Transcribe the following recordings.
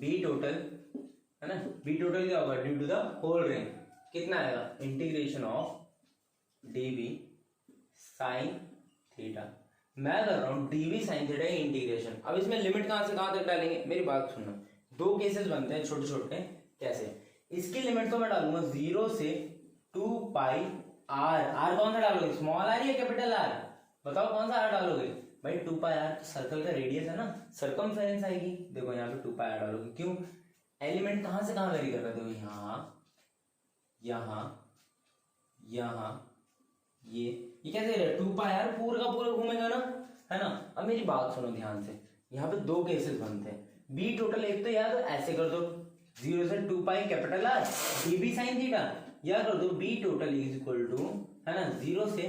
B total है ना, B total क्या होगा due to the whole ring, कितना आएगा integration of dv sine theta. मैं कर रहा हूँ डीवी साइन थीटा इंटीग्रेशन। अब इसमें लिमिट कहां से कहां तक डालेंगे, मेरी बात सुनना, दो केसेस बनते हैं छोटे छोटे। कैसे, इसकी लिमिट तो मैं डालूंगा 0 से 2 पाई आर। आर कौन सा डालोगे, स्मॉल आर या कैपिटल आर, बताओ कौन सा आर डालोगे भाई। 2 पाई आर तो सर्कल का रेडियस है ना, सर्कमफेरेंस आएगी। देखो यहाँ पे 2 पाई आर डालोगे, क्यों, एलिमेंट कहां से कहां वेरी कर रहा है, देखो यहाँ यहाँ यहाँ ये कैसे रहे, 2 पाई आर पूरा का पूरा घूमेगा ना, है ना। अब मेरी बात सुनो ध्यान से, यहाँ पे दो केसेस बनते हैं। बी टोटल एक तो या तो ऐसे कर दो 0 से 2 pi capital R dB sine theta, या कर दो B total is equal to है ना 0 से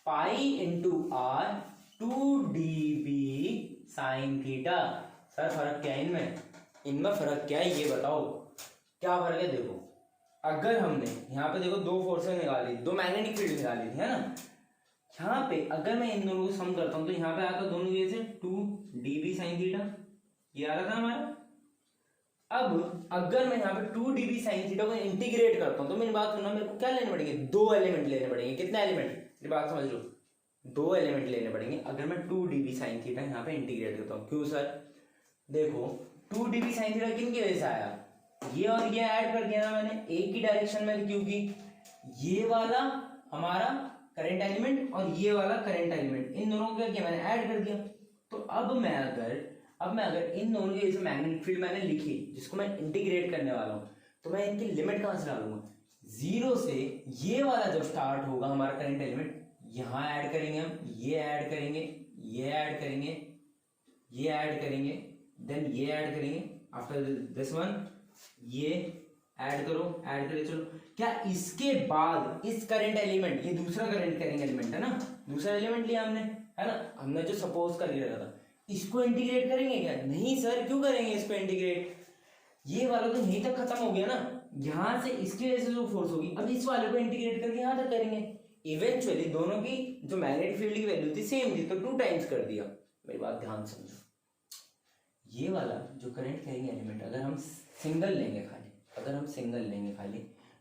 pi into R 2 dB sine theta. Sir फर्क क्या है इनमें फर्क क्या है ये बताओ, क्या फर्क है। देखो अगर हमने यहाँ पे देखो दो फोर्सेस निकाली, दो मैग्नेटिक फील्ड निकाली थी है ना, यहाँ पे अगर मैं इन दोनों को सम करता हूँ तो यहाँ पे आता दोनों के से 2 dB sin थीटा, ये आ रहा था हमारा। अब अगर मैं यहाँ पे 2 dB sin थीटा को इंटीग्रेट करता हूँ तो मेरी बात सुनना, मेरे को क्या लेने पड़ेंगे, दो एलिमेंट लेने पड़ेंगे। कितने एलिमेंट, मेरी बात समझ लो, दो एलिमेंट लेने पड़ेंगे अगर मैं 2 dB sin थीटा यहाँ पे इंटीग्रेट करता हूँ। क्यों सर, देखो 2 dB sin थीटा किन की वजह से आया, ये और ये ऐड कर दिया ना मैंने एक ही डायरेक्शन में, क्योंकि ये वाला हमारा करंट एलिमेंट और ये वाला करंट एलिमेंट, इन दोनों को क्या किया मैंने, ऐड कर दिया। तो अब मैं अगर इन दोनों की जैसे मैग्नेटिक फील्ड मैंने लिखी जिसको मैं इंटीग्रेट करने वाला हूं, तो मैं इनकी लिमिट कहां से डालूंगा, 0 से ये वाला जब स्टार्ट होगा हमारा करंट एलिमेंट, यहां ऐड करेंगे हम, ये ऐड करेंगे, ये ऐड करेंगे, ये ऐड करेंगे, देन ये ऐड करेंगे, आफ्टर दिस वन ये ऐड करो, ऐड करे चलो। क्या इसके बाद इस करंट एलिमेंट, ये दूसरा करंट कैरिंग एलिमेंट है ना, दूसरा एलिमेंट लिया हमने है ना, हमने जो सपोज कर लिया था, इसको इंटीग्रेट करेंगे क्या, नहीं सर, क्यों करेंगे इसको इंटीग्रेट, ये वाला तो यहीं तक खत्म हो गया ना, यहां से इसकी वजह से जो फोर्स होगी, अब इस वाले को इंटीग्रेट करके यहां तक करेंगे। इवेंचुअली दोनों की जो मैग्नेटिक फील्ड की वैल्यू थी सेम थी, तो 2 टाइम्स कर दिया। मेरी बात ध्यान समझो, ये वाला जो करंट कैरिंग एलिमेंट अगर हम सिंगल लेंगे खाली,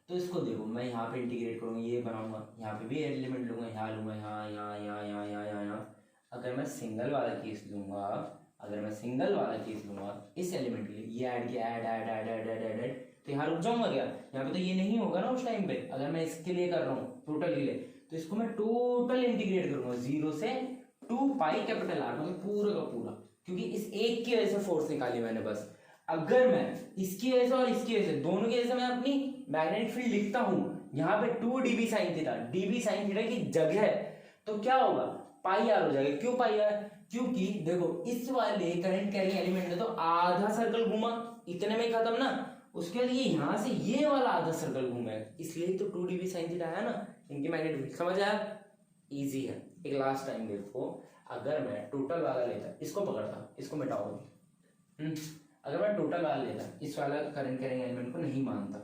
तो इसको देखो मैं यहाँ पे इंटीग्रेट करूँगा, ये बनाऊंगा, यहाँ पे भी एलिमेंट लूंगा, यहाँ लूंगा, यहाँ। अगर मैं सिंगल वाला केस लूंगा, इस एलिमेंट के लिए ये ऐड किया, ऐड, तो यहाँ रुक जाऊंगा क्या, यहाँ पे तो ये नहीं होगा ना उस टाइम पे। अगर मैं इसके लिए कर रहा हूँ टोटल के लिए, तो इसको मैं टोटल इंटीग्रेट करूंगा 0 से 2 पाई कैपिटल आर, मतलब पूरा का पूरा, क्योंकि इस एक की वजह से फोर्स निकाली मैंने बस। अगर मैं इसकी वजह से और इसकी वजह से, दोनों की वजह से मैं अपनी मैग्नेटिक फील्ड लिखता हूं यहाँ पे 2 dB sin theta, dB sin theta की जगह, तो क्या होगा, पाई आर हो जाएगा। क्यों पाई आर, क्योंकि देखो इस वाले करंट कैरिंग एलिमेंट ने तो आधा सर्कल घूमा, इतने में खत्म ना, उसके बाद ये यहाँ से ये वाला आधा सर्कल घूमेगा, इसलिए तो 2 dB sin थीटा है ना इनकी मैग्नेटिक फील्ड। समझ आया, इजी है। एक लास्ट टाइम देखो, अगर मैं टोटल वाला लेता, इसको पकड़ता, इसको मिटाओगे, अगर मैं टोटल वाला लेता, इस वाला करंट कैरिंग एलिमेंट को नहीं मानता,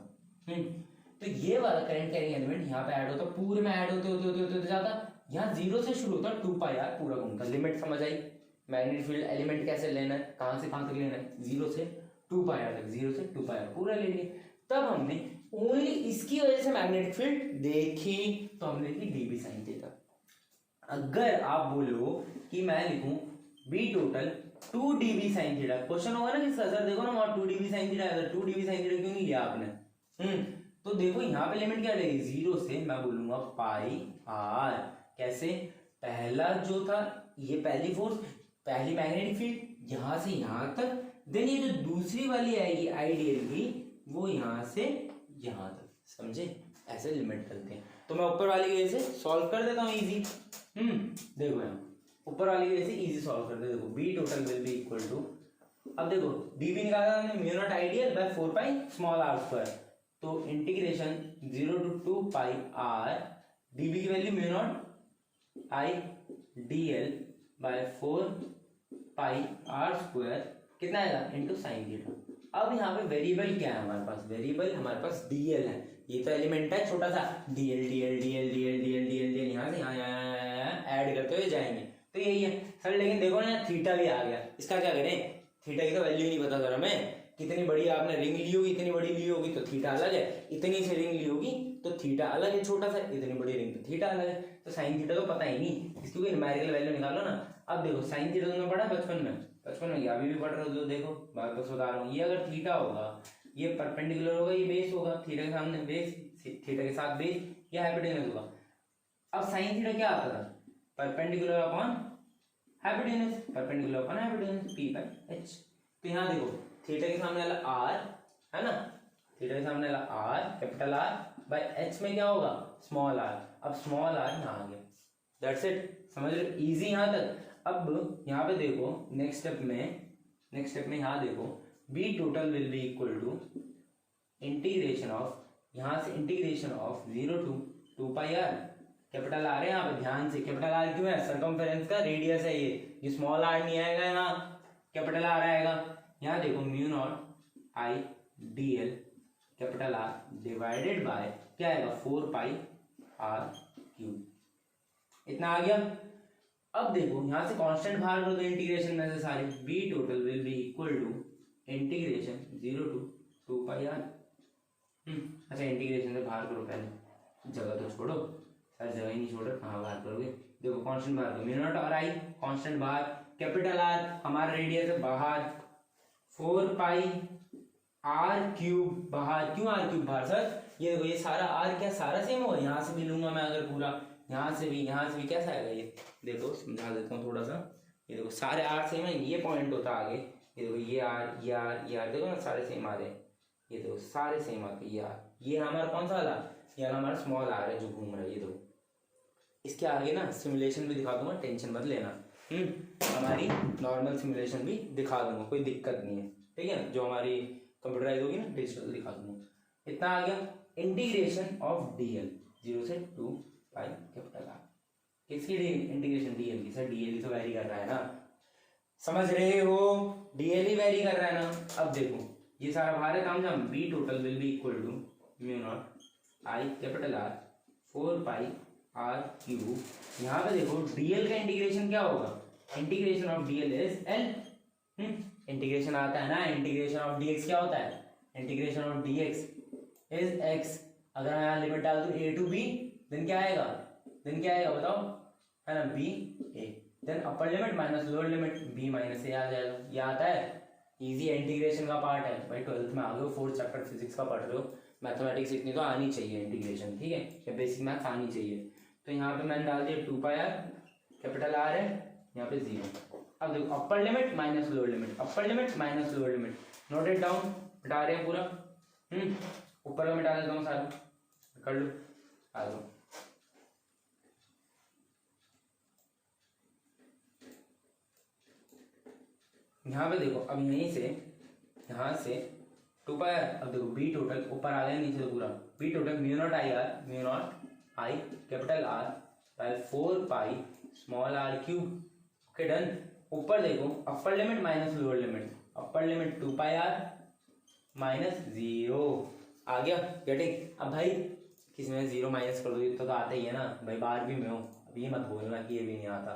तो ये वाला करंट कैरिंग एलिमेंट यहाँ पे ऐड होता, पूरे में ऐड होते जाता, यहाँ 0 से शुरू होता 2 पाई आर पूरा घूमता। लिमिट समझ आई, मैग्नेटिक फील्ड एलिमेंट कैसे लेना है, कहां से कहां तक लेना है, 0 से 2 पाई आर तक, 0 से 2 पाई आर पूरा ले लिए। तब हमने ओनली इसकी वजह से मैग्नेटिक फील्ड देखी, तो हमने लिखी डीबी साइन थीटा। अगर आप बोलो कि मैं लिखूं B total 2 dB sin theta, question होगा ना किसका, सर देखो ना वहां 2 dB sin थीटा है, 2 dB sin थीटा क्यों नहीं लिया आपने, तो देखो यहाँ पे लिमिट क्या रहेगी, 0 से मैं बोलूंगा पाई आर। कैसे, पहला जो था ये पहली फोर्स, पहली मैग्नेटिक फील्ड यहां से यहां तक, देन ये जो दूसरी वाली आएगी आइडियल की, वो यहां से यहां तक, समझे, ऐसे लिमिट करते हैं। तो मैं ऊपर वाली वजह से सॉल्व कर देता हूँ इजी। देखो यहाँ ऊपर वाली वजह से इजी सॉल्व कर दे, देखो B total will be equal to, अब देखो डीबी निकाला हमने mu nought I dl by 4 pi small r square, तो integration 0 to 2 pi r, dB की value mu not I dl by 4 pi r square, कितना आएगा इनटू साइन थीटा। अब यहाँ पे वेरिएबल क्या है हमारे पास, वेरिएबल हमारे पास डीएल है, ये तो एलिमेंट है छोटा सा, DL DL DL DL DL DL DL यहाँ से यहाँ ऐड करते हुए जाएंगे, तो यही है सर। लेकिन देखो ना थीटा भी आ गया, इसका क्या करें, थीटा की तो वैल्यू नहीं पता सर हमें, कितनी बड़ी आपने रिंग ली होगी, इतनी बड़ी ली होगी तो थीटा अलग है, इतनी सी रिंग ली होगी तो थीटा अलग है छोटा सा, इतनी बड़ी रिंग तो थीटा अलग है। तो साइन थीटा तो पता ही नहीं, इसकी कोई न्यूमेरिकल वैल्यू निकालो ना। अब देखो साइन थीटा तुमने पढ़ा बचपन में या अभी भी पढ़ रहे हो तो देखो बात बस बता रहा हूँ। ये अगर थीटा होगा, ये परपेंडिकुलर होगा, ये बेस होगा, थीटा के सामने बेस, थीटा के साथ बेस, ये हाइपोटेनस होगा। अब साइन थीटा क्या आता था, perpendicular upon hypotenuse, perpendicular upon hypotenuse P by H. तो यहाँ देखो थीटा के सामने वाला आर है ना, थीटा के सामने वाला are capital R by H में क्या होगा स्मॉल आर। अब स्मॉल आर यहाँ आ गया, दैट्स इट, समझ रहे हो, इजी यहाँ तक। अब यहाँ पे देखो नेक्स्ट स्टेप में यहाँ देखो B total will be equal to integration of, यहाँ से integration of 0 to 2 pi R, capital R है यहाँ पे, ध्यान से कैपिटल आर क्यों है, सर्कमफेरेंस का रेडियस है ये स्मॉल आर नहीं आएगा, यहाँ कैपिटल आर आएगा। यहाँ देखो mu not I D L capital R divided by क्या आएगा 4 पाई आर क्यूब, इतना आ गया। अब देखो यहाँ से कांस्टेंट बाहर कर दो इंटीग्रेशन में से सारे, B total will be equal to integration 0 to 2 pi R. अच्छा इंटीग्रेशन से बाहर करो, पहले जगह तो छोड़ो, सारी जगह ही नहीं छोड़ो, कहाँ बाहर करोगे, देखो कांस्टेंट बाहर करो, म्यू नॉट और आई कांस्टेंट बाहर, कैपिटल आर हमारा रेडियस है बाहर, 4 पाई आर क्यूब बाहर, क्यों आर क्यूब बाहर सर, ये देखो ये सारा आर क्या सारा सेम होगा, यहाँ से भी लूंगा मैं अगर पूरा, यहाँ से भी कैसा आएगा ये, देखो समझा देता हूँ थोड़ा सा, ये देखो सारे आर सेम है, ये पॉइंट होता आगे, ये देखो ये आर देखो ना सारे सेम आ रहे हैं, ये देखो सारे सेम आते हैं, ये हमारा कौन सा वाला, ये हमारा स्मॉल आर है जो घूम रहा है, ये देखो। इसके आगे ना सिमुलेशन भी दिखा दूंगा, टेंशन मत लेना, हमारी नॉर्मल सिमुलेशन भी दिखा दूंगा, कोई दिक्कत नहीं है, ठीक है, जो हमारी कंप्यूटराइज होगी ना डिजिटल दिखा दूंगा। इतना आ गया इंटीग्रेशन ऑफ डीएल 0 से 2 पाई कैपिटल आर, किसकी इंटीग्रेशन डीएल की, सर डीएल तो वैरी कर रहा है ना, समझ रहे हो, डीएल ही वैरी कर रहा है ना। अब देखो ये सारा बाहर है काम जाम, B total will be equal to mu not I capital R 4 pi R cube, यहाँ पे देखो डीएल का इंटीग्रेशन क्या होगा, integration of dl is l, integration आता है ना, इंटीग्रेशन ऑफ डीएक्स क्या होता है, integration of dx is x, अगर मैं यहाँ लिमिट डाल दूं ए टू बी देन क्या आएगा, बताओ, है ना b a, then upper limit minus lower limit b minus a आ जाएगा, ये आता है, इजी इंटीग्रेशन का पार्ट है भाई, 12th में आ गए हो, 4th चैप्टर फिजिक्स का पढ़ रहे हो, मैथमेटिक्स इतनी तो आनी चाहिए इंटीग्रेशन, ठीक है, या बेसिक मैथ्स आनी चाहिए। तो यहाँ पे मैंने डाल दिया 2 पाई आर कैपिटल आर है, यहाँ पे 0। अब देखो upper limit minus lower limit, upper limit minus lower limit, note it down, हटा रहे हैं पूरा, ऊपर का मिटा देता हूँ सारा, कर लो, आ जाओ। यहाँ पे देखो अब यहाँ से 2 पाई आर, अब देखो बी टोटल ऊपर आ गया नीचे तो पूरा, B total mu not I capital R by 4 pi small R cube, okay done. ऊपर देखो upper limit minus lower limit, upper limit 2 pi R minus 0 आ गया, गेटिंग। अब भाई किसी में 0 माइनस कर दो, इतना तो आता ही है ना भाई, 12वीं में हो, अब ये मत बोलना कि ये भी नहीं आता,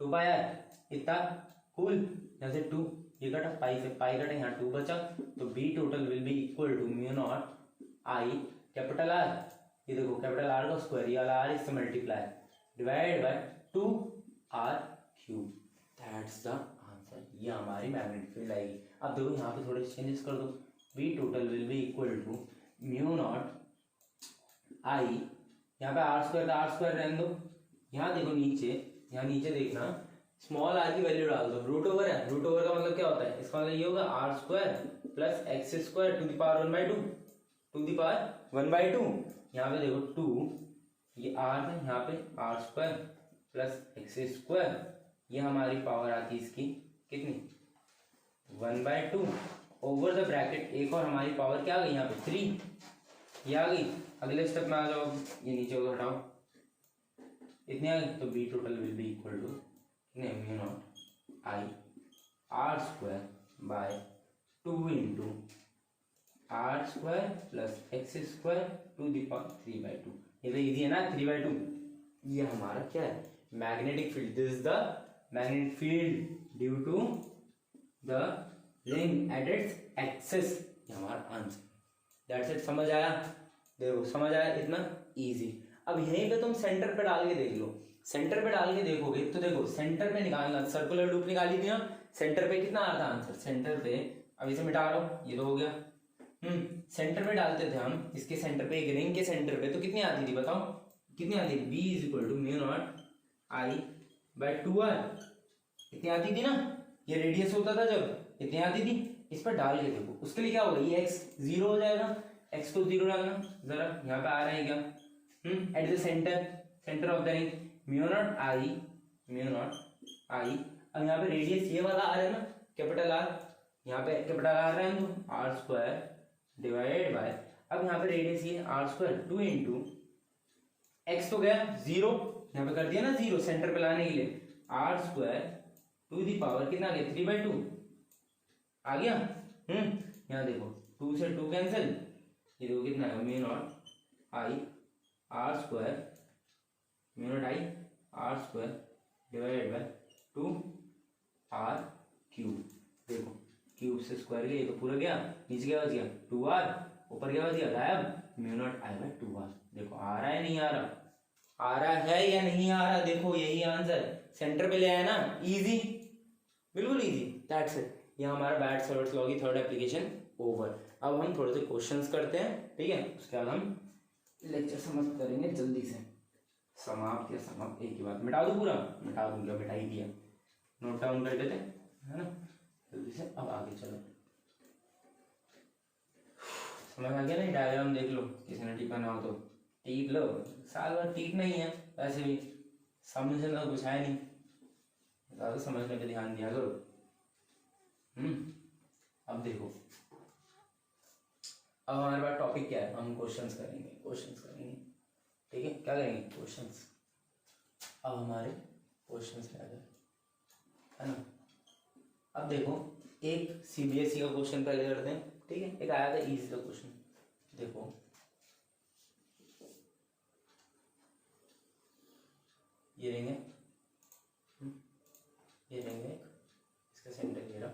2 पाई आर इतना कूल, यहाँ से 2 ये कटा, पाई से पाई कटा, यहाँ 2 बचा, तो B total will be equal to mu not I capital R, ये देखो कैपिटल आर का स्क्वायर, ये वाला आर इससे multiply divide by 2 R cube, that's the answer, ये हमारी मैग्नेटिक फील्ड आएगी। अब देखो यहाँ पे थोड़े चेंजेस कर दो, B total will be equal to mu not I, यहाँ पे आर स्क्वायर रहने दो, यहाँ देखो यहाँ नीचे देखना, स्मॉल आर की वैल्यू डाल दो, रूट ओवर है, रूट ओवर का मतलब क्या होता है, इसका मतलब ये होगा R square plus x square to the power 1/2, यहाँ पे देखो 2 ये आर है, यहाँ पे R square plus x square, ये हमारी पावर आती है इसकी कितनी 1/2 ओवर द ब्रैकेट, एक और हमारी पावर क्या आ गई यहाँ पे 3, ये आ गई। अगले स्टेप में आ जाओ, ये नीचे को हटाओ, इतने आ गए, तो B total will be equal to mu not I R square by 2 into R square plus x square to the power 3/2, ये तो इजी है ना 3/2, ये हमारा क्या है magnetic field, this is the magnetic field due to the ring at its axis, ये हमारा आंसर। That's it. समझ आया? देखो समझ आया, इतना इजी। अब यहीं पे तुम सेंटर पे डाल के देख लो, सेंटर पे डाल के देखोगे तो देखो सेंटर पे निकालना, सर्कुलर लूप निकाली थी ना, सेंटर पे कितना आ रहा था आंसर, सेंटर पे, अब इसे मिटा लो, ये तो हो गया। सेंटर पे डालते थे हम, इसके सेंटर पे, एक रिंग के सेंटर पे, तो कितनी आती थी बताओ, कितनी आती थी, b is equal to mu not I by 2r, इतनी आती थी ना, ये रेडियस होता था जब, इतनी आती थी। इस पर डाल के देखो, उसके लिए क्या होगा, ये x 0 हो जाएगा, x को 0 डालना, जरा यहाँ पे आ रहा है क्या, at the centre, centre of the ring, mu not I, mu not I. अब यहाँ पे रेडियस ये वाला आ रहा है ना, कैपिटल आर, यहाँ पे कैपिटल आर रहा है तो आर स्क्वायर डिवाइडेड बाय, अब यहाँ पे रेडियस ये आर स्क्वायर 2 इंटू एक्स तो गया 0, यहाँ पे कर दिया ना 0 सेंटर पे लाने के लिए, R square to the power कितना आ गया 3/2 आ गया। यहाँ देखो 2 से 2 कैंसिल, ये देखो कितना है mu not I R square, mu not I R square divided by 2 R cube. देखो क्यूब से स्क्वायर गया, ये तो पूरा गया, नीचे क्या बच गया 2r, ऊपर क्या बच गया गायब, mu naught I by 2r। देखो आ रहा है नहीं आ रहा, आ रहा है या नहीं आ रहा, देखो यही आंसर, सेंटर पे ले आया ना, इजी, बिल्कुल इजी, दैट्स इट। ये हमारा बैट-सैवर्ट्स लॉ की थर्ड एप्लीकेशन ओवर। अब हम थोड़े से क्वेश्चंस करते हैं, ठीक है, उसके बाद हम लेक्चर समाप्त करेंगे जल्दी से। समाप्त या समाप्त एक ही बात, मिटा दूं पूरा, मिटा दूंगा, मिटा ही दिया, नोट डाउन कर देते है ना जल्दी से। अब आगे चलो, समझ आ गया नहीं, डायग्राम देख लो, किसी ने टिपा ना हो तो टीप लो, साल भर टीप नहीं है वैसे भी, समझना तो कुछ है नहीं, ज़्यादा समझने पे ध्यान दिया करो। अब देखो, अब हमारे पास टॉपिक क्या है, हम क्वेश्चंस करेंगे, क्वेश्चंस करेंगे, ठीक है, क्या करेंगे क्वेश्चंस। अब हमारे क्वेश्चंस क्या है ना। अब देखो एक सीबीएसई का क्वेश्चन पहले करते हैं, ठीक है, एक आया था इजी का क्वेश्चन, देखो ये रहेंगे, ये रहेंगे, इसका सेंटर ये रहा,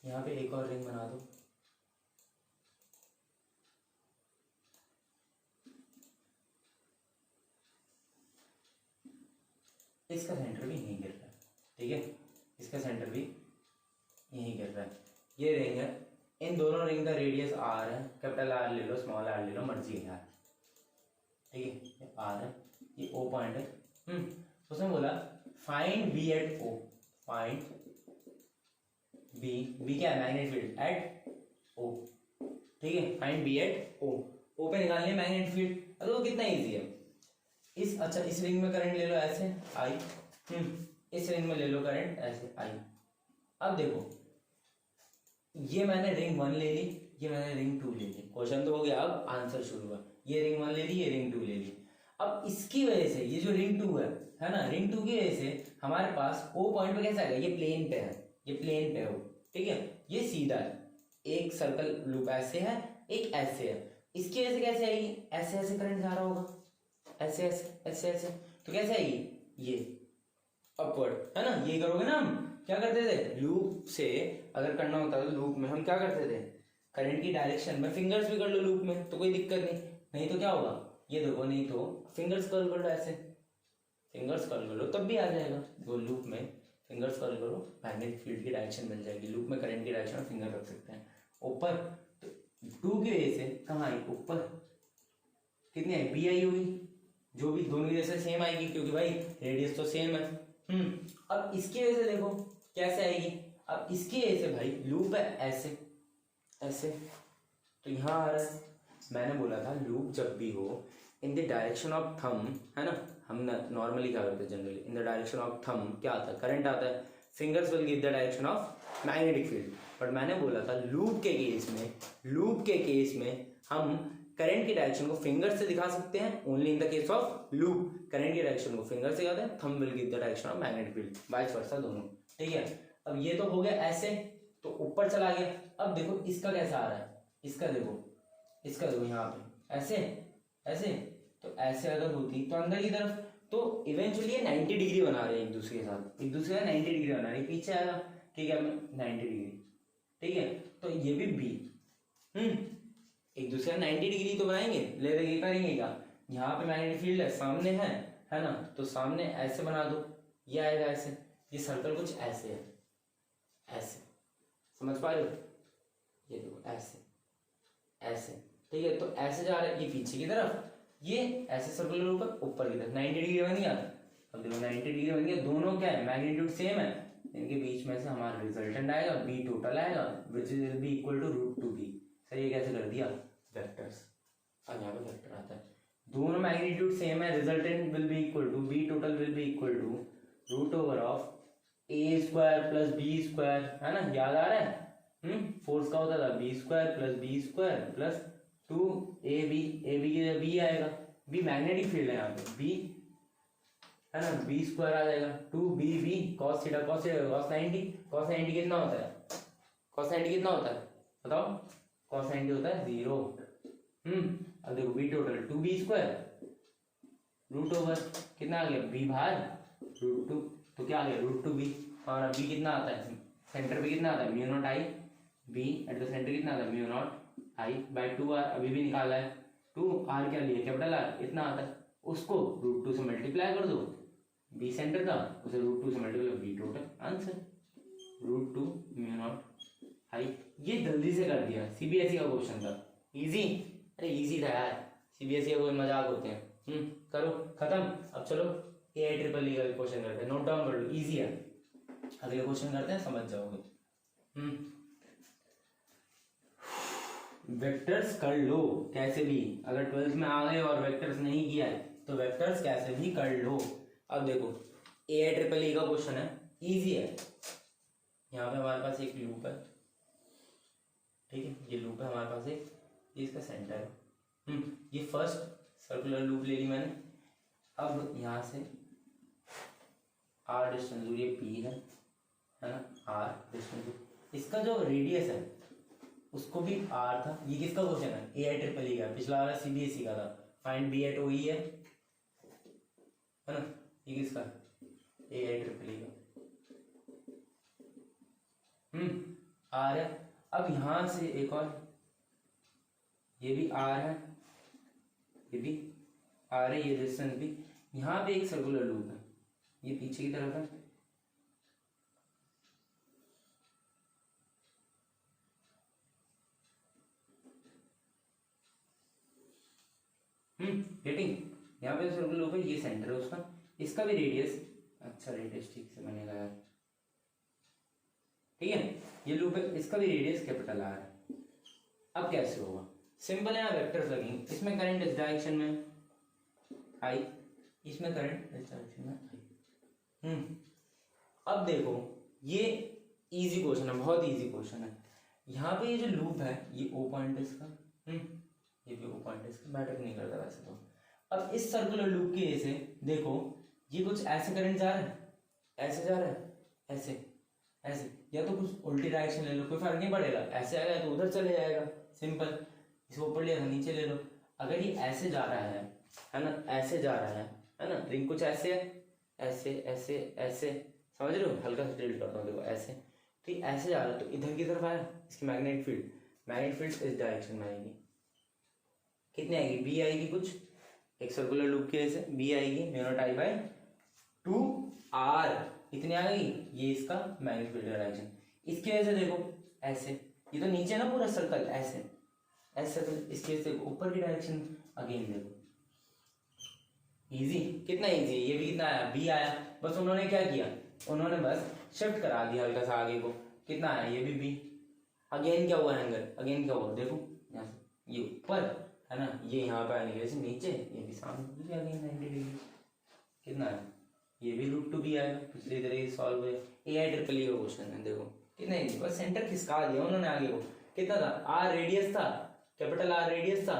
यहाँ पे एक और रिंग बना दो, इसका सेंटर भी यहीं गिर रहा है, ठीक है, इसका सेंटर भी यहीं गिर रहा है, ये रिंग है, इन दोनों रिंग का रेडियस आर है, कैपिटल आर ले लो, स्मॉल आर ले लो, मर्जी है यार, ठीक है, ये आर है, ये ओ पॉइंट है। उसने बोला find B at O, find B क्या है, मैग्नेट फील्ड एट ओ, ठीक है, फाइंड बी एट ओ पे निकालनी है मैग्नेट फील्ड। अरे वो कितना इजी है, इस अच्छा इस रिंग में करंट ले लो ऐसे आई, इस रिंग में ले लो करंट ऐसे आई। अब देखो ये मैंने रिंग 1 ले ली, ये मैंने रिंग 2 ले ली, क्वेश्चन तो हो गया, अब आंसर शुरू हुआ, ये रिंग 1 ले ली, ये रिंग 2 ले ली। अब इसकी वजह से ये जो रिंग 2 है ना, रिंग 2 की वजह से हमारे पास ओ पॉइंट पे कैसा आएगा, ये प्लेन पे है, ये प्लेन पे हो, ठीक है, ये सीधा है, एक सर्कल लूप ऐसे है, एक ऐसे है, इसकी वजह से कैसे आएगी, ऐसे ऐसे करंट जा रहा होगा, ऐसे ऐसे ऐसे ऐसे, तो कैसे आएगी ये अपवर्ड, है ना, ये करोगे ना, हम क्या करते थे लूप से अगर करना होता था लूप में, हम क्या करते थे करंट की डायरेक्शन में फिंगर्स भी कर लो लूप में, तो कोई दिक्कत नहीं, नहीं तो क्या होगा, ये देखो, नहीं तो फिंगर्स कर्ल कर लो, ऐसे फिंगर्स कर्ल कर लो तब भी आ जाएगा, दो लूप में फिंगर्स कर्ल करो, मैग्नेटिक फील्ड की डायरेक्शन मिल जाएगी, लूप में करंट की डायरेक्शन में फिंगर रख सकते हैं ऊपर, तो 2 की वजह से कहाँ आई ऊपर, कितनी आई बी आई होगी, जो भी दोनों की वजह से सेम आएगी, क्योंकि भाई रेडियस तो सेम है। अब इसकी वजह से देखो कैसे आएगी, अब इसकी वजह से भाई लूप है ऐसे ऐसे, तो यहाँ आ रहा है, मैंने बोला था लूप जब भी हो in the direction of thumb, है ना, हम नॉर्मली क्या करते हैं generally, in the direction of thumb क्या आता है, करंट आता है, fingers will give the direction of magnetic field, but मैंने बोला था लूप के केस में हम करंट की डायरेक्शन को फिंगर से दिखा सकते हैं, only in the case of loop, current की डायरेक्शन को फिंगर से दिखाते हैं, thumb will give the direction of magnetic field, vice versa दोनों, ठीक है। अब ये तो हो गया ऐसे, तो ऊपर चला गया, अब देखो इसका कैसा आ रहा है, इसका देखो यहाँ पे ऐसे ऐसे, तो ऐसे अगर होती तो अंदर की तरफ, तो इवेंचुअली ये 90 डिग्री बना रहे हैं एक दूसरे के साथ, एक दूसरे का 90 डिग्री बना रहे हैं, पीछे आएगा ठीक है 90 डिग्री, ठीक है। तो ये भी बी, एक दूसरे का 90 डिग्री तो बनाएंगे, ले ये करेंगे क्या, यहाँ पे मैग्नेटिक फील्ड है सामने है ना, तो सामने ऐसे बना दो, ये आएगा ऐसे, ये सर्कल कुछ ऐसे है, ऐसे समझ पा रहे हो, ये देखो ऐसे ऐसे, ठीक है। तो ऐसे जा रहा है ये पीछे की तरफ, ये ऐसे सर्कुलर ऊपर की तरफ 90 डिग्री बन गया। अब देखो 90 डिग्री बन गया, दोनों क्या है मैग्नीट्यूड सेम है, इनके बीच में से हमारा रिजल्टेंट आएगा बी टोटल आएगा which will be equal to √2b। Sir ये कैसे कर दिया, वेक्टर्स, अब यहाँ पे वेक्टर आता है, दोनों मैग्नीट्यूड सेम है, resultant will be equal to B total will be equal to √(a² + b²) है ना, याद आ रहा है। फोर्स का होता था b² + b² + 2ab, ab की आएगा, b मैग्नेटिक फील्ड है यहाँ पे, b है ना, b² आ जाएगा 2bb cos theta cos 90, cos 90 कितना होता है, cos 90 कितना होता है बताओ, cos 90 होता है 0। अब देखो b टोटल 2b² √ कितना आ गया b बाहर √2, तो क्या आ गया √2b, और b कितना आता है सेंटर पे कितना आता है μ0 I, b at the centre कितना आता है μ0 I/2r, अभी भी निकाला है 2r क्या लिया कैपिटल R, इतना आता है, उसको √2 से मल्टीप्लाई कर दो, b सेंटर था उसे √2 से multiply, b total answer √2 μ0 I। ये जल्दी से कर दिया, सीबीएसई का क्वेश्चन था, इजी, अरे इजी था यार, सीबीएसई का कोई मजाक होते हैं। करो खत्म, अब चलो AIEEE का भी क्वेश्चन करते हैं, नोट डाउन कर लो, इजी है, अगले क्वेश्चन करते हैं समझ जाओगे। वेक्टर्स कर लो कैसे भी, अगर 12th में आ गए और वेक्टर्स नहीं किया है तो वेक्टर्स कैसे भी कर लो। अब देखो AIEEE का क्वेश्चन है, इजी है, यहाँ पे हमारे पास एक लूप है, ठीक है, ये लूप है हमारे पास एक, ये इसका सेंटर है, ये फर्स्ट सर्कुलर लूप ले ली मैंने। अब यहाँ से r डिस्टेंस दूर, ये p है ना, r डिस्टेंस, इसका जो रेडियस है उसको भी r था, ये किसका क्वेश्चन है AIEEE का, पिछला वाला CBSE का था, फाइंड b एट OE है ना, ये किसका AIEEE का, r है। अब यहाँ से एक और, ये भी r है, ये भी r है, ये डिस्टेंस भी, यहाँ पे एक सर्कुलर लूप है, ये पीछे की तरफ है, गेटिंग, यहाँ पे सर्कुलर लूप है, ये सेंटर है उसका, इसका भी रेडियस, अच्छा रेडियस ठीक से बनेगा यार, ठीक है, ये लूप है, इसका भी रेडियस कैपिटल R है। अब कैसे होगा, सिंपल है, यहाँ वेक्टर्स लगेंगे, इसमें करंट इस डायरेक्शन में I, इसमें करंट इस डायरेक्शन में I। अब देखो ये इजी क्वेश्चन है, बहुत इजी क्वेश्चन है, यहाँ पे ये जो लूप है ये O पॉइंट है इसका, ये भी O पॉइंट है इसका, मैटर नहीं करता वैसे तो। अब इस सर्कुलर लूप की वजह से देखो ये कुछ ऐसे करंट जा रहा है, ऐसे जा रहा है, ऐसे ऐसे, या तो कुछ उल्टी डायरेक्शन ले लो, कोई फर्क नहीं पड़ेगा, ऐसे आएगा तो उधर चले जाएगा, सिंपल, इसको ऊपर लिया तो नीचे ले लो। अगर ये ऐसे जा रहा है ना, ऐसे जा रहा है ना, रिंग कुछ ऐसे है, ऐसे ऐसे ऐसे, समझ रहे हो, हल्का सा टिल्ट करता हूँ देखो ऐसे, तो ये ऐसे जा रहा है तो इधर की तरफ आया, इसकी मैग्नेटिक फील्ड इस डायरेक्शन में आएगी, कितनी आएगी बी आएगी, कुछ एक सर्कुलर लूप की वजह से बी आएगी μ0 I/2r, इतनी आ गई, ये इसका मैग्नेटिक फील्ड डायरेक्शन, इसकी वजह से देखो ऐसे, ये तो नीचे ना पूरा सर्कल ऐसे ऐसे, इसकी वजह से ऊपर की डायरेक्शन, अगेन देखो इजी, कितना इजी है, ये भी कितना आया बी आया, बस उन्होंने क्या किया, उन्होंने बस शिफ्ट करा दिया हल्का सा आगे को, कितना आया ये भी बी, अगेन क्या हुआ एंगल, अगेन क्या हुआ देखो, यहाँ से ये ऊपर है ना, ये यहाँ पे आने की वजह से नीचे, ये भी सामने अगेन 90 डिग्री, कितना है ये भी √2b आएगा, पिछली तरह ही सॉल्व हुए। AIEEE का क्वेश्चन है, देखो कितना इजी, बस सेंटर खिसका दिया उन्होंने आगे को, कितना था r रेडियस था, कैपिटल R रेडियस था,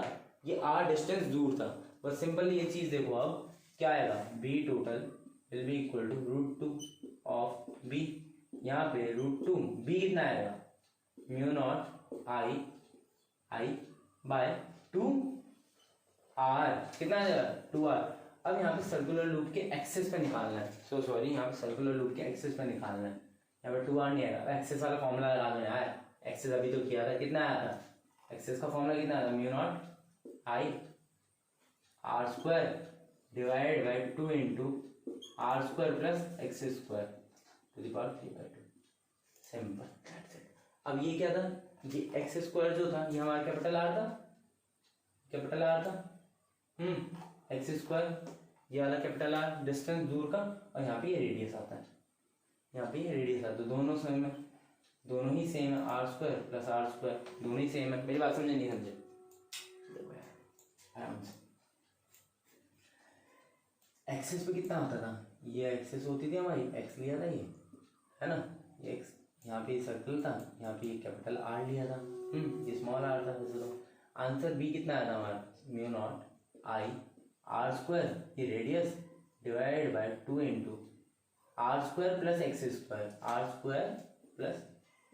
ये r डिस्टेंस दूर था, बस सिंपल ये चीज देखो, अब क्या आएगा b total will be equal to √2 of b, यहाँ पे √2, b कितना आएगा μ0 I/2r, कितना आ जाएगा 2r, अब यहाँ पे सर्कुलर लूप के एक्सेस पे निकालना है, सॉरी यहाँ पे सर्कुलर लूप के एक्सेस पे निकालना है। यहाँ पे 2r नहीं आएगा, एक्सेस वाला फॉर्मूला लगा दो यार। एक्सेस अभी तो किया था, कितना आया था? एक्सेस का फॉर्मूला कितना आया था? Mu not I R square divide by 2 into R square plus x square to the power 3/2। Simple, that's it. अब ये क्या था? ये एक्स स्क्वायर जो था ये हमारा कैपिटल आर था, कैपिटल आर था। एक्स स्क्वायर ये वाला कैपिटल आर, डिस्टेंस दूर का, और यहाँ पे ये रेडियस आता है, यहाँ पे ये रेडियस आता है। तो दोनों सेम है, दोनों ही सेम है, R square plus R square दोनों ही सेम है। मेरी बात समझे नहीं समझे? देखो यार आराम से, एक्सेस पे कितना आता था? ये एक्सेस होती थी हमारी, एक्स लिया था ये, है ना, ये एक्स, यहाँ पे सर्कल था, यहाँ पे ये कैपिटल आर लिया था, ये स्मॉल आर था वैसे तो। आंसर बी कितना आया था हमारा? Mu not I R square, ये radius, divide by 2 into R square plus x square, R square plus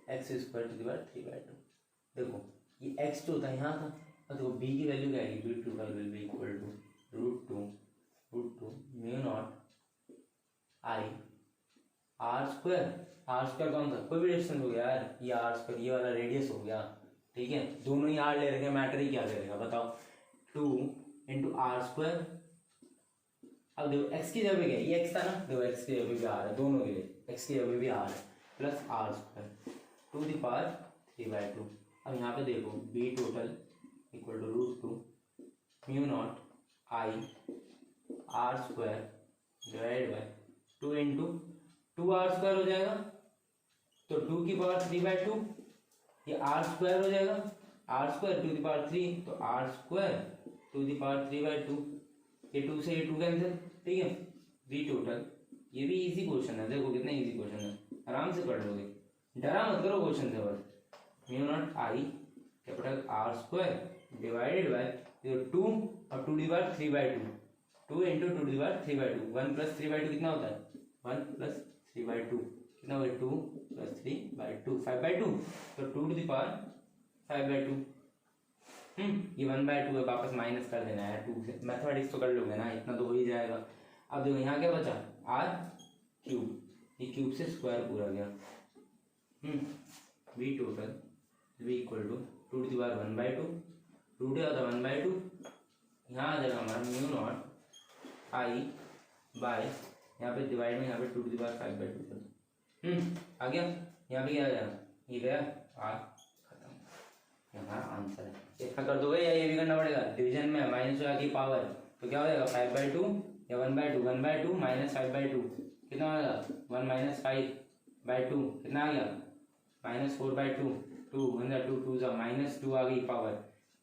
x square to the power 3/2। देखो ये एक्स जो था यहाँ था, और देखो बी की वैल्यू क्या आएगी? B total will be equal to √2 mu not I R square. R square कौन था? कोई भी डिस्टेंस हो गया यार, ये आर स्क्वायर, ये वाला रेडियस हो गया, ठीक है। दोनों ही आर ले रखे, मैटर ही क्या करेगा बताओ? 2 इंटू आर स्क्वायर। अब देखो एक्स की जगह क्या है? ये एक्स था ना, देखो एक्स की जगह भी आर है, दोनों के लिए एक्स की जगह भी आर है, plus R square to the power 3/2। अब यहाँ पे देखो B total equal to √2 mu not I R square divide by 2 into 2 R square हो जाएगा, तो 2 की पावर 3/2, ये आर स्क्वायर हो जाएगा, R square to the power 3, तो R square to the power 3/2, ये 2 से ये 2 कैंसिल, ठीक है। बी टोटल, ये भी इजी क्वेश्चन है, देखो कितना इजी क्वेश्चन है, आराम से कर लोगे, डरा मत करो क्वेश्चन से बस। Mu naught I capital are square divided by 2 और 2 / 3/2, 2 इंटू 2 / 3/2, 1 + 3/2 कितना होता है? 1 + 3/2 कितना हो गया? 2 + 3/2 5/2, तो 2 टू द पावर 5/2। ये 1/2 है, वापस माइनस कर देना है 2 से, मैथमेटिक्स तो कर लोगे ना, इतना तो हो ही जाएगा। अब देखो यहाँ क्या बचा? r³, ये क्यूब से स्क्वायर पूरा गया। B total B equal to 2 to the power 1/2, root आता 1/2, यहाँ आ जाएगा हमारा म्यू नॉट आई बाय, यहाँ पे डिवाइड में यहाँ पे 2 टू द पावर 5/2 कर दो। आ गया, यहाँ पे क्या आ जाएगा? ये गया आर, खत्म, ये हमारा आंसर है। इतना कर दोगे या ये भी करना पड़ेगा? डिवीजन में माइनस की पावर, तो क्या हो जाएगा? 5/2 या 1/2, 1/2 माइनस 5/2 कितना आ गया? 1 - 5/2 कितना आ गया? -4/2, 2 1 2 2 जा -2 आ गई पावर,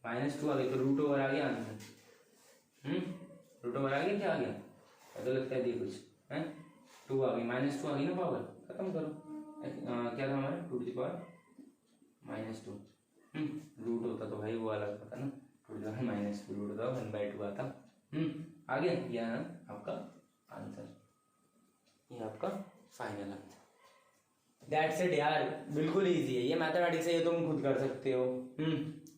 -2 आ गई, तो √ओवर आ गया आंसर। √ओवर आ गया, क्या आ गया? तो लगता है कुछ है, 2 आ गई, -2 आ गई ना पावर, खत्म करो। क्या था हमारा? 2 टू द पावर -2, रूट होता तो भाई वो अलग होता ना, 2 टू द पावर -2 रूट होता 1/2 आता। आ गया, यह है आपका आंसर, ये आपका फाइनल आंसर। दैट्स इट यार, बिल्कुल इजी है ये मैथमेटिक्स है, ये तुम खुद कर सकते हो।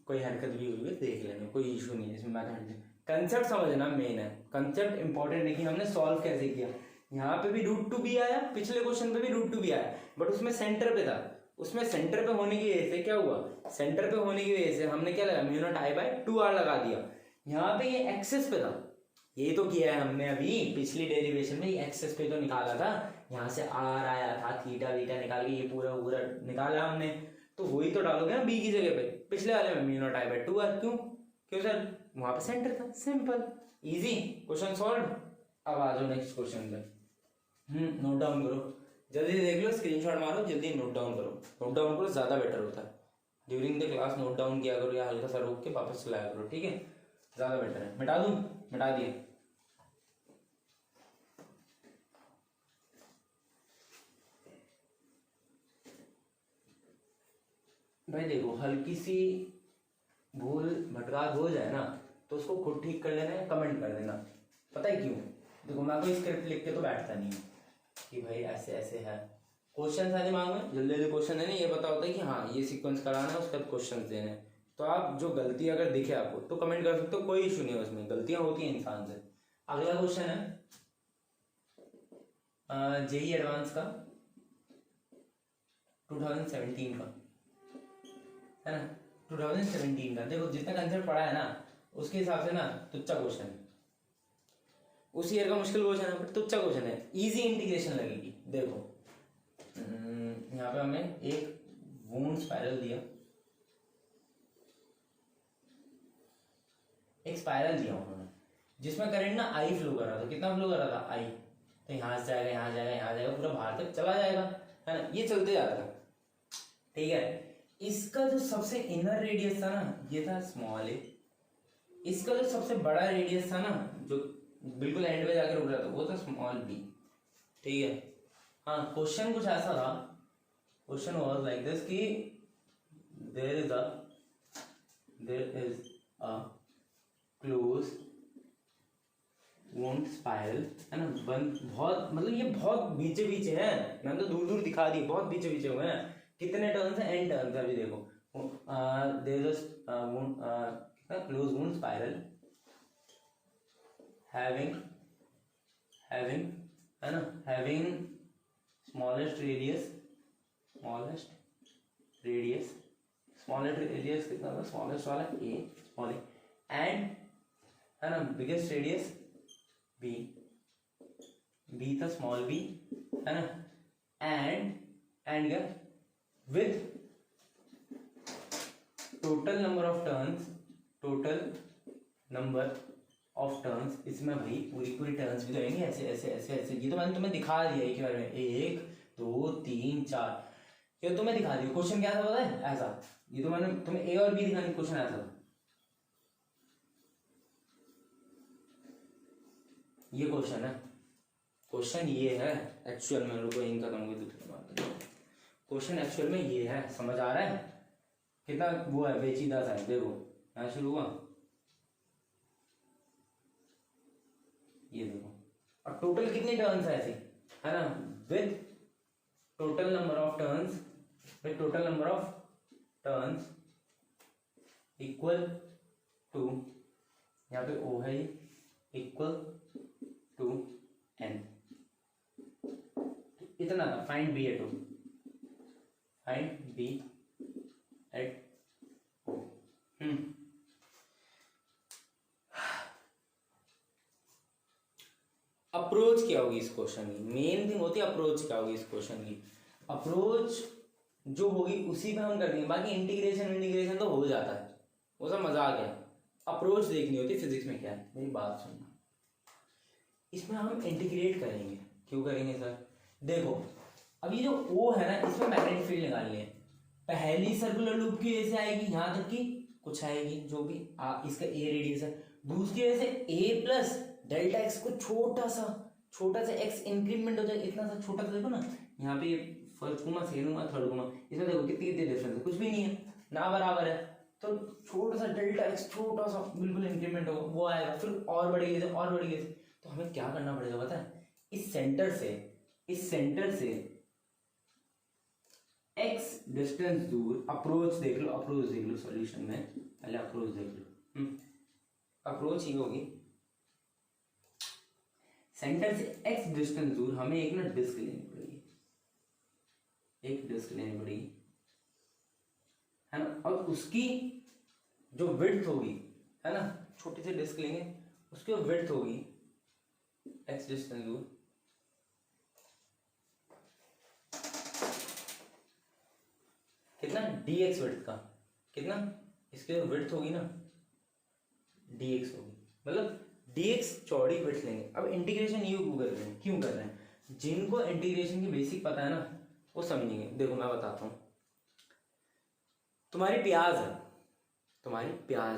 कोई हरकत भी हुई है देख लेना, कोई इशू नहीं है इसमें। मैथमेटिक्स कंसेप्ट समझना मेन है, कंसेप्ट इंपॉर्टेंट है कि हमने सॉल्व कैसे किया। यहाँ पे भी √2 भी आया, पिछले क्वेश्चन पे भी √2 भी आया, बट उसमें सेंटर पे था। उसमें सेंटर पे होने की वजह से क्या हुआ? सेंटर पे होने की वजह से हमने क्या लगा? Mu naught I by 2r लगा दिया। यहाँ पे ये एक्सेस पे था, ये तो किया है हमने अभी पिछली डेरिवेशन में, ये एक्सेस पे तो निकाला था, यहाँ से आर आया था, थीटा वीटा निकाल के ये पूरा पूरा निकाला हमने, तो वही तो डालोगे ना बी की जगह पे। पिछले वाले में mu naught I by 2r, क्यों सर? वहां पे सेंटर था, सिंपल इजी क्वेश्चन सॉल्व। अब आ जाओ नेक्स्ट क्वेश्चन पे। नोट डाउन करो, जल्दी देख लो, स्क्रीनशॉट मारो, जल्दी नोट डाउन करो, नोट डाउन करो, ज्यादा बेटर होता है। During the class note down किया करो, या हल्का सा रोक के वापस चलाया करो, ठीक है, ज्यादा बेटर है। मिटा दूं? मिटा दिए। भाई देखो, हल्की सी भूल भटकाव हो जाए ना तो उसको खुद ठीक कर लेना है, कमेंट कर देना। पता है क्यों? देखो मैं कोई स्क्रिप्ट लिख के तो बैठता नहीं हूँ कि भाई ऐसे ऐसे है, क्वेश्चन आ दिमाग में, जल्दी जल्दी क्वेश्चन देने, ये पता होता है कि हाँ ये सीक्वेंस कराना है, उसके बाद क्वेश्चन देने। तो आप जो गलती अगर दिखे आपको तो कमेंट कर सकते हो, कोई इशू नहीं है उसमें, गलतियां होती हैं इंसान से। अगला क्वेश्चन है जेई एडवांस का 2017 का, है ना, 2017 का। देखो जितना कंसेप्ट पढ़ा है ना उसके हिसाब से ना तुच्चा क्वेश्चन है, उस ईयर का मुश्किल क्वेश्चन है बट तुच्चा क्वेश्चन है, इजी इंटीग्रेशन लगेगी। देखो यहाँ पे हमें एक वूंड स्पाइरल दिया, एक स्पाइरल दिया उन्होंने जिसमें करंट ना आई फ्लो कर रहा था। कितना फ्लो कर रहा था? आई। तो यहाँ से जाएगा, यहाँ जाएगा, यहाँ जाएगा, पूरा बाहर तक चला जाएगा, है ना, ये चलते जा रहा था। ठीक है, इसका जो सबसे इनर रेडियस था ना ये था स्मॉल ए, इसका जो सबसे बड़ा रेडियस था ना जो बिल्कुल एंड में जाकर रुक रहा था वो था स्मॉल बी। ठीक है, हाँ क्वेश्चन कुछ ऐसा था, क्वेश्चन वाज लाइक दिस कि there is a close wound spiral, है ना, बहुत मतलब ये बहुत बीचे बीचे है, मैंने तो दूर दूर दिखा दी, बहुत बीचे बीचे हुए हैं। कितने टर्न्स हैं? N turns. अभी देखो there is close wound spiral having है ना, having smallest radius कितना था? स्मॉलेस्ट वाला a, स्मॉल a, एंड है ना बिगेस्ट रेडियस b था स्मॉल b, है ना, एंड क्या with total number of turns, इसमें भाई पूरी टर्न्स भी तो आएंगे ऐसे ऐसे ऐसे ऐसे। ये तो मैंने तुम्हें दिखा दिया एक बार में, 1 2 3 4, ये तुम्हें दिखा दिया। क्वेश्चन क्या था पता है? ऐसा, ये तो मैंने तुम्हें ए और बी दिखाने, क्वेश्चन ऐसा था। ये क्वेश्चन है, क्वेश्चन ये है एक्चुअल में। रुको इन खत्म हुई दूसरी बात, क्वेश्चन एक्चुअल में ये है, समझ आ रहा है कितना वो है पेचीदा सा है। देखो यहाँ शुरू हुआ, ये देखो, और टोटल कितनी टर्न्स है ऐसी, है ना, with total number of turns equal to, यहाँ पे ओ है इक्वल टू एन, इतना था। Find B at O. Approach क्या होगी इस क्वेश्चन की? मेन थिंग होती है अप्रोच क्या होगी इस क्वेश्चन की। अप्रोच जो होगी उसी पे हम कर देंगे, बाकी इंटीग्रेशन तो हो जाता है, वो सब मजाक है। अप्रोच देखनी होती है फिजिक्स में क्या है। मेरी बात सुनना, इसमें हम इंटीग्रेट करेंगे। क्यों करेंगे सर? देखो अब ये जो O है ना इसमें मैग्नेटिक फील्ड निकालनी है। पहली सर्कुलर लूप की वजह से आएगी यहाँ तक की कुछ आएगी जो भी इसका A रेडियस है, दूसरी वजह से A प्लस डेल्टा एक्स को छोटा सा एक्स इंक्रीमेंट हो जाए, इतना सा छोटा सा। देखो ना यहाँ पे फर्स्ट गुमा, सेकंड गुमा, थर्ड गुमा, इसमें देखो कितनी डिफरेंस है, कुछ भी नहीं है ना, बराबर है। तो छोटा सा डेल्टा एक्स, छोटा सा बिल्कुल इंक्रीमेंट होगा, वो आएगा, फिर और बढ़ेगी तो हमें क्या करना पड़ेगा पता है? इस सेंटर से x डिस्टेंस दूर अप्रोच देख लो सॉल्यूशन में, पहले अप्रोच देख लो। अप्रोच ही होगी, सेंटर से x डिस्टेंस दूर हमें एक ना डिस्क लेनी पड़ेगी, है ना, और उसकी जो विड्थ होगी, है ना, छोटी सी डिस्क लेंगे, उसकी विड्थ होगी x डिस्टेंस दूर, कितना dx विड्थ का, कितना इसके विड्थ होगी ना dx होगी, मतलब dx चौड़ी विड्थ लेंगे। अब इंटीग्रेशन क्यों कर रहे हैं? जिनको इंटीग्रेशन की बेसिक पता है ना वो समझेंगे। देखो मैं बताता हूँ, तुम्हारी प्याज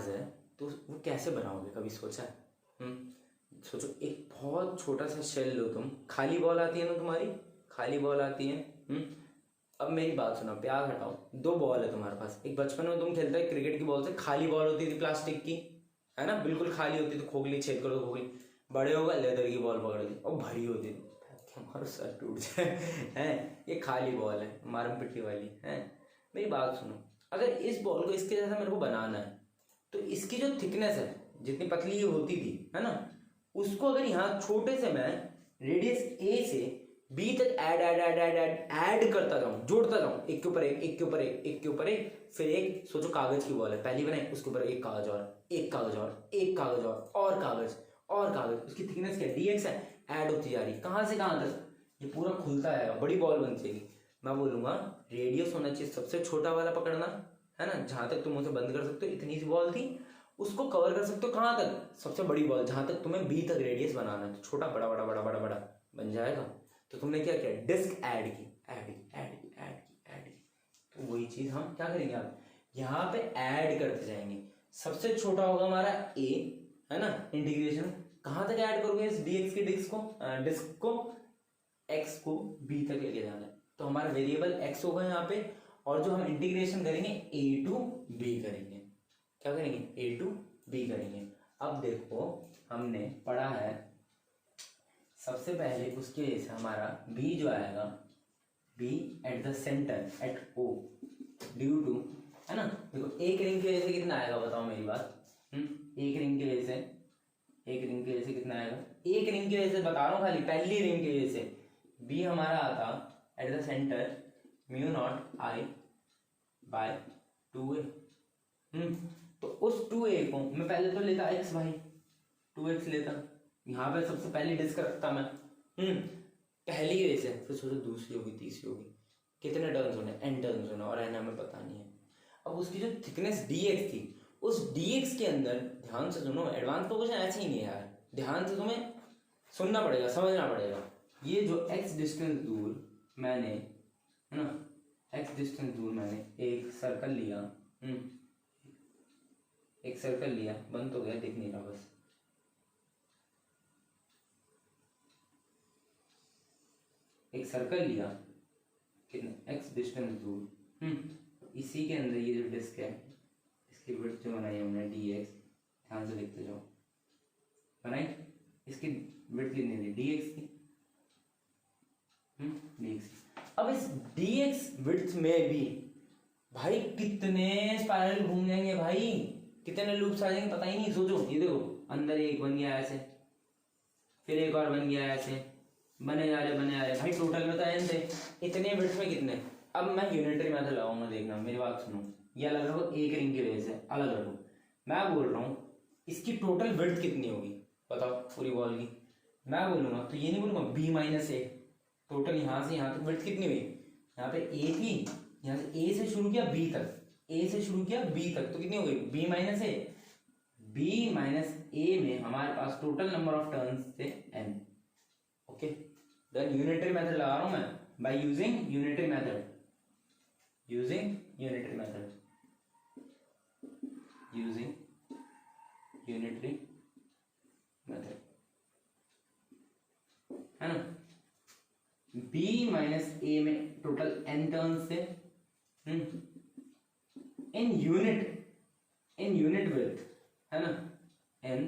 है तो वो कैसे बनाओगे, कभी सोचा है? सोचो, एक बहुत छोटा सा शेल लो तुम, खाली बॉल आती है ना तुम्हारी, खाली बॉल आती है। अब मेरी बात सुनो, प्याज हटाओ, 2 बॉल है तुम्हारे पास। एक बचपन में तुम खेलते क्रिकेट की बॉल से, खाली बॉल होती थी प्लास्टिक की, है ना, बिल्कुल खाली होती थी, खोखली छेद करो तो खोखली, बड़े होगा लेदर की बॉल पकड़ ली और भरी होती थी, हमारा सर टूट जाए है। ये खाली बॉल है, मारम पिट्टी वाली है। मेरी बात सुनो, अगर इस बॉल को इसके जैसा मेरे को बनाना है तो इसकी जो थिकनेस है, जितनी पतली ये होती थी, है ना, उसको अगर यहाँ छोटे से मैं रेडियस ए से बी तक ऐड करता जाऊं, जोड़ता जाऊं, एक के ऊपर एक, एक के ऊपर एक, एक के ऊपर एक, फिर एक, सोचो कागज की बॉल है, पहली बनाई, उसके ऊपर एक कागज और, एक कागज और, एक कागज और कागज और कागज, उसकी थिकनेस क्या है, dx है, ऐड होती जा रही, कहां से कहां तक, ये पूरा खुलता है, बड़ी बॉल बन जाएगी। मैं बोलूंगा रेडियस होना चाहिए सबसे छोटा वाला पकड़ना, है ना, जहां तक तुम उसे बंद कर सकते हो, इतनी सी बॉल थी, उसको कवर कर सकते हो कहां तक, सबसे बड़ी बॉल, जहां तक तुम्हें बी तक रेडियस बनाना है, तो छोटा बड़ा बड़ा बड़ा बड़ा बड़ा बन जाएगा। तो तुमने क्या किया, डिस्क ऐड की, ऐड की, ऐड की, ऐड की, ऐड की, तो वही चीज हम क्या करेंगे, आप यहाँ पे ऐड करते जाएंगे। सबसे छोटा होगा हमारा ए, है ना, इंटीग्रेशन कहां तक ऐड करोगे इस dx की डिस्क को x को b तक लेके जाना है, तो हमारा वेरिएबल x होगा यहाँ पे, और जो हम इंटीग्रेशन करेंगे a टू b करेंगे, क्या करेंगे, a टू b करेंगे। अब देखो हमने पढ़ा है सबसे पहले उसके वजह से हमारा b जो आएगा, b at the center at o due to, है ना, देखो एक रिंग की वजह से कितना आएगा, बताओ मेरी बात, एक रिंग की वजह से, एक रिंग की वजह से कितना आएगा, एक रिंग की वजह से बता रहा हूँ, खाली पहली रिंग की वजह से b हमारा आता at the center mu naught i by 2a। तो उस 2a को मैं पहले तो लेता x भाई, 2x लेता, यहाँ पे सबसे पहले डिस्क रखता मैं, पहली की वजह से, फिर सोचो दूसरी होगी, तीसरी होगी, कितने टर्न्स होने, n टर्न्स होने, और n हमें पता नहीं है। अब उसकी जो थिकनेस dx थी, उस dx के अंदर, ध्यान से सुनो, एडवांस तो क्वेश्चन ऐसे ही नहीं है यार, ध्यान से तुम्हें सुनना पड़ेगा, समझना पड़ेगा। ये जो x डिस्टेंस दूर मैंने, है ना, x डिस्टेंस दूर मैंने एक सर्कल लिया, एक सर्कल लिया, बंद तो गया, दिख नहीं रहा बस, एक सर्कल लिया, कितना x डिस्टेंस दूर, इसी के अंदर ये जो डिस्क है, इसकी विड्थ जो बनाई हमने dx, ध्यान से देखते जाओ, बनाई, इसकी विड्थ कितनी थी, dx की, dx। अब इस dx विड्थ में भी भाई कितने स्पाइरल घूम जाएंगे भाई, कितने लूप्स आ जाएंगे पता ही नहीं। सोचो, ये देखो अंदर एक बन गया ऐसे, फिर एक और बन गया ऐसे, बने जा रहे भाई, टोटल में तो n थे, इतने विड्थ में कितने। अब मैं यूनिटरी मेथड लगाऊंगा, देखना मेरी बात सुनो, ये अलग रखो, एक रिंग की वजह से अलग रखो, मैं बोल रहा हूँ इसकी टोटल विड्थ कितनी होगी, बताओ पूरी बॉल की। मैं बोलूंगा तो ये नहीं बोलूंगा b माइनस ए, टोटल यहाँ से यहाँ तक विड्थ कितनी हुई, यहाँ पे a थी, यहाँ से a से शुरू किया b तक, a से शुरू किया b तक, तो कितनी हो गई, b minus A, b minus ए में हमारे पास टोटल नंबर ऑफ टर्न्स थे n। Okay, then unitary method लगा रहा हूं मैं, by using unitary method, using unitary method, using unitary method, है ना, b माइनस ए में टोटल n टर्न्स थे, इन यूनिट विड्थ, है ना, n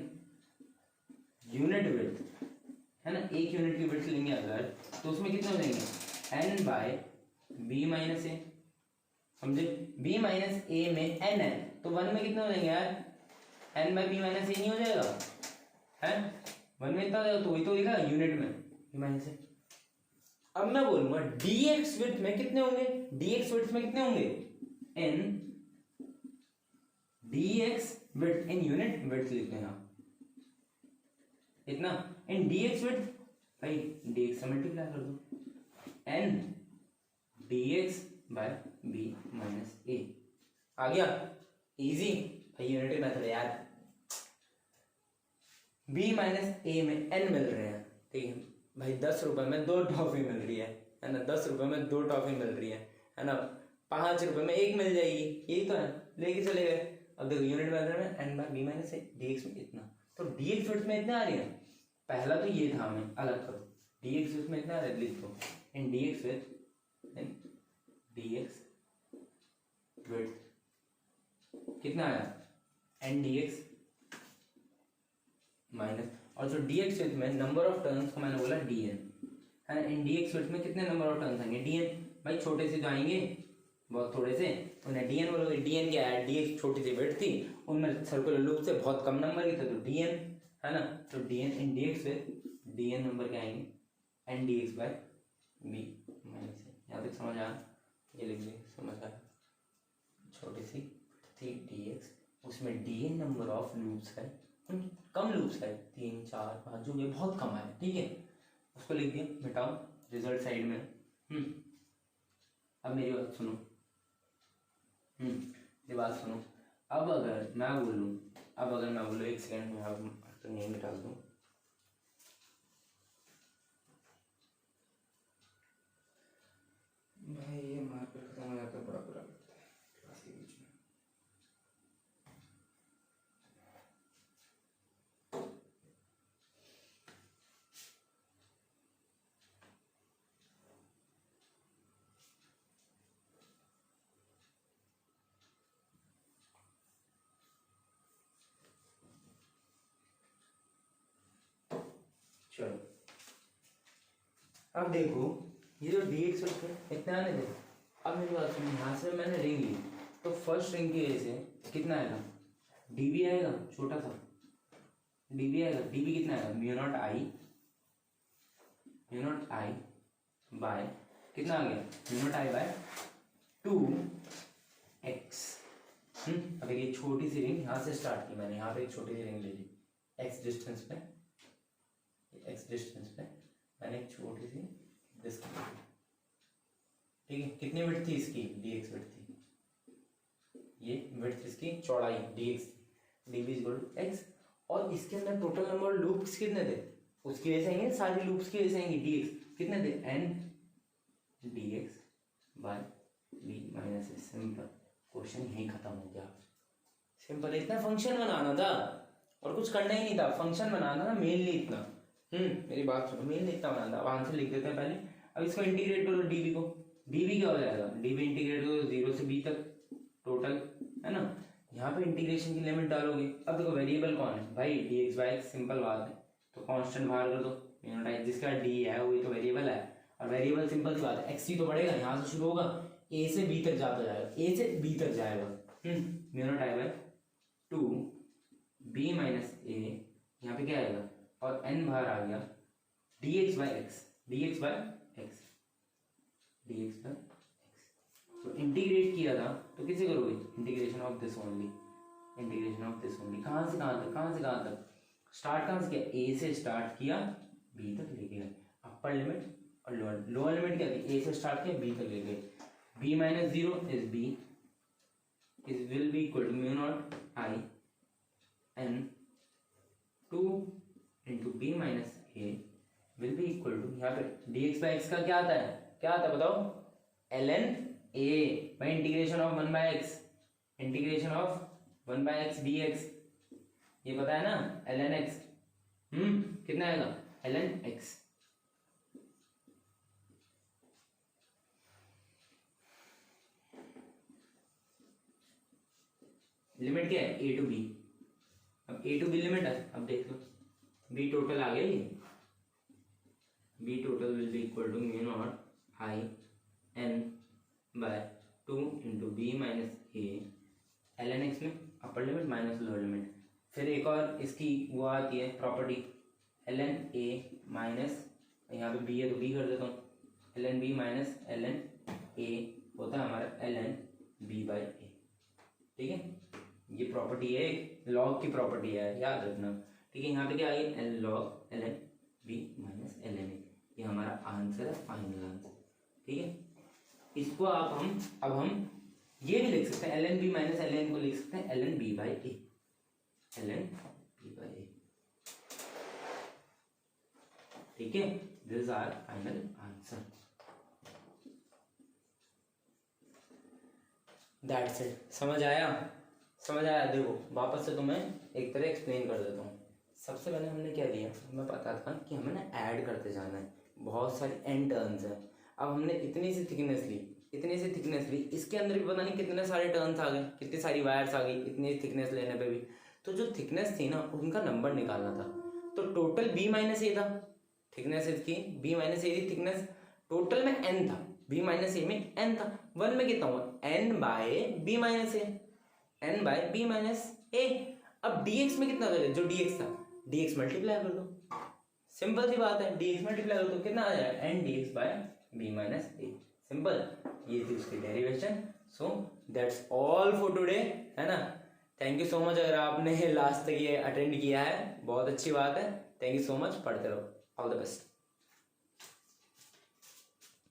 यूनिट विड्थ, है ना, एक यूनिट की विड्थ लेंगे अगर, तो उसमें कितने हो जाएंगे, n बाय b माइनस ए, समझे, b माइनस ए में n है, तो 1 में कितने हो जाएंगे यार, n बाय b माइनस ए नहीं हो जाएगा, है 1 में इतना हो जाएगा, तो वही तो लिखा यूनिट में b माइनस ए। अब मैं बोलूंगा dx विड्थ में कितने होंगे, dx विड्थ में कितने होंगे, n dx width in unit width लिखते हैं इतना, इन dx विड्थ, भाई dx से मल्टीप्लाई कर दो, n dx by b minus a, आ गया, इजी भाई, यूनिटरी मेथड यार। b माइनस ए में n मिल रहे हैं, ठीक है भाई, 10 रुपए में 2 टॉफी मिल रही है ना, 10 रुपए में 2 टॉफी मिल रही है ना, 5 रुपए में एक मिल जाएगी, यही तो है, लेके चले गए। अब देखो यूनिट मेथड में n बाय b माइनस ए, dx में इतना, तो dx विड्थ में इतना आ रही है, पहला तो ये था, हमें अलग करो, dx विड्थ में इतना आ रहा है, लिख दो इन dx विड्थ, इन dx विड्थ कितना आया, n dx माइनस, और जो dx विड्थ में नंबर ऑफ टर्न्स को मैंने बोला dn, है ना, इन dx विड्थ में कितने नंबर ऑफ टर्न्स आएंगे, dn, भाई छोटे से जो आएंगे बहुत थोड़े से, उन्हें dn बोलोगे, dn क्या है, dx छोटी सी विड्थ थी, उनमें सर्कुलर लूप से बहुत कम नंबर ही थे, तो dn, है ना। तो d n in d x फिर डी एन नंबर क्या आएंगे, n d x by b minus a. यहाँ तक समझ आया, ये लिख दिए, समझ आया। छोटी सी थी डी एक्स, उसमें d N number of loops है, कम लूप्स है, 3 4 5 जो भी बहुत कम है, ठीक है, उसको लिख दिया, मिटाओ, रिजल्ट साइड में। अब मेरी बात सुनो, ये बात सुनो। अब अगर मैं बोलूँ, एक सेकंड में आप तो नहीं मिटा दूँ, भाई ये मार्कर खत्म हो जाता है, बड़ा बुरा लगता है क्लास के बीच में। चलो अब देखो, ये जो डी एक्स इतना आने दे। अब मेरी बात सुनो, यहाँ से मैंने रिंग ली, तो फर्स्ट रिंग की वजह से कितना आएगा, डी बी आएगा, छोटा सा डी बी आएगा। डी बी कितना आएगा, म्यू नॉट आई बाय कितना आ गया, mu naught I bye 2x। अब एक ये छोटी सी रिंग यहाँ से स्टार्ट की मैंने, यहाँ पे एक छोटी सी रिंग ले ली, x डिस्टेंस पे मैंने एक छोटी सी दिस, ठीक है। कितनी विड्थ थी इसकी, dx विड्थ थी, ये विड्थ इसकी चौड़ाई dx, dv equal to x। और इसके अंदर टोटल नंबर लूप्स कितने थे, उसकी वजह से आएंगे, सारी लूप्स की वजह से आएंगे, dx कितने थे, n dx by b minus a. Simple, question यही खत्म हो गया। सिंपल, इतना फंक्शन बनाना था और कुछ करना ही नहीं था, फंक्शन बनाना था मेनली इतना। मेरी बात सुनो, मेनली इतना बनाना था। अब आंसर लिख देते हैं पहले। अब इसको इंटीग्रेट करो डीबी को, डीबी क्या हो जाएगा, डीबी इंटीग्रेट करो 0 से b तक टोटल, है ना। यहाँ पे इंटीग्रेशन की लिमिट डालोगे। अब देखो वेरिएबल कौन है भाई, dx बाय x, सिंपल बात है, तो कांस्टेंट बाहर कर दो, जिसका d है वही तो वेरिएबल है। और वेरिएबल सिंपल सी बात है, x ही तो बढ़ेगा, यहाँ से शुरू होगा a से b तक जाता जाएगा, a से b तक जाएगा, mu not I by 2 b minus a, यहाँ पे क्या आएगा, और n बाहर आ गया, dx by x, dx by x, dx by x। तो इंटीग्रेट किया था तो किसे करोगे, इंटीग्रेशन ऑफ दिस ओनली, कहाँ से कहाँ तक स्टार्ट, कहाँ से किया, a से स्टार्ट किया b तक लेके गए, अपर लिमिट और लोअर लिमिट क्या थी, a से स्टार्ट किया b तक ले गए। b minus 0 is b is will be equal to mu not I n 2 into B minus A will be equal to, यहाँ पे dx बाई एक्स का क्या आता है बताओ, ln a by integration of 1 by x, integration of 1 by x dx, ये पता है ना, ln x। कितना आएगा, ln x। लिमिट क्या है, a टू b। अब a टू b लिमिट है, अब देख लो b टोटल आ गया, ये b total will be equal to mu not I n by 2 into B minus A, ln x में upper limit minus lower limit. फिर एक और इसकी वो आती है प्रॉपर्टी, ln a माइनस, यहाँ पे b है तो b कर देता हूँ, ln b minus ln a होता है हमारा ln b बाई ए, ठीक है। ये प्रॉपर्टी है, लॉग की प्रॉपर्टी है, याद रखना, ठीक है। यहाँ पे क्या आई, l log ln b minus ln a, ये हमारा आंसर है, फाइनल आंसर, ठीक है। इसको अब हम ये भी लिख सकते हैं, ln b माइनस ln को लिख सकते हैं ln b by a, ln b by a, ठीक है। This are final answer, that's it. समझ आया। देखो वापस से तुम्हें एक तरह एक्सप्लेन कर देता हूँ। सबसे पहले हमने क्या दिया, हमें पता था कि हमें ना ऐड करते जाना है, बहुत सारी एन टर्न्स हैं। अब हमने इतनी सी थिकनेस ली, इसके अंदर भी पता नहीं कितने सारे टर्न्स आ गए, कितनी सारी वायर्स आ गई इतनी थिकनेस लेने पे भी। तो जो थिकनेस थी ना, उनका नंबर निकालना था। तो टोटल b माइनस ए था, थिकनेस इसकी b माइनस ए थी थिकनेस, टोटल में n था, b माइनस ए में n था, 1 में कितना हुआ, n बाय b माइनस ए, n बाय b माइनस ए। अब dx में कितना था, जो dx था dx मल्टीप्लाई कर दो, सिंपल सी बात है, dx मल्टीप्लाई कर दो कितना आ जाएगा n dx by b minus a, simple. ये थी उसकी derivation. So that's all for today, है ना। थैंक यू सो मच, अगर आपने लास्ट तक ये अटेंड किया है बहुत अच्छी बात है, थैंक यू सो मच, पढ़ते रहो, ऑल द बेस्ट।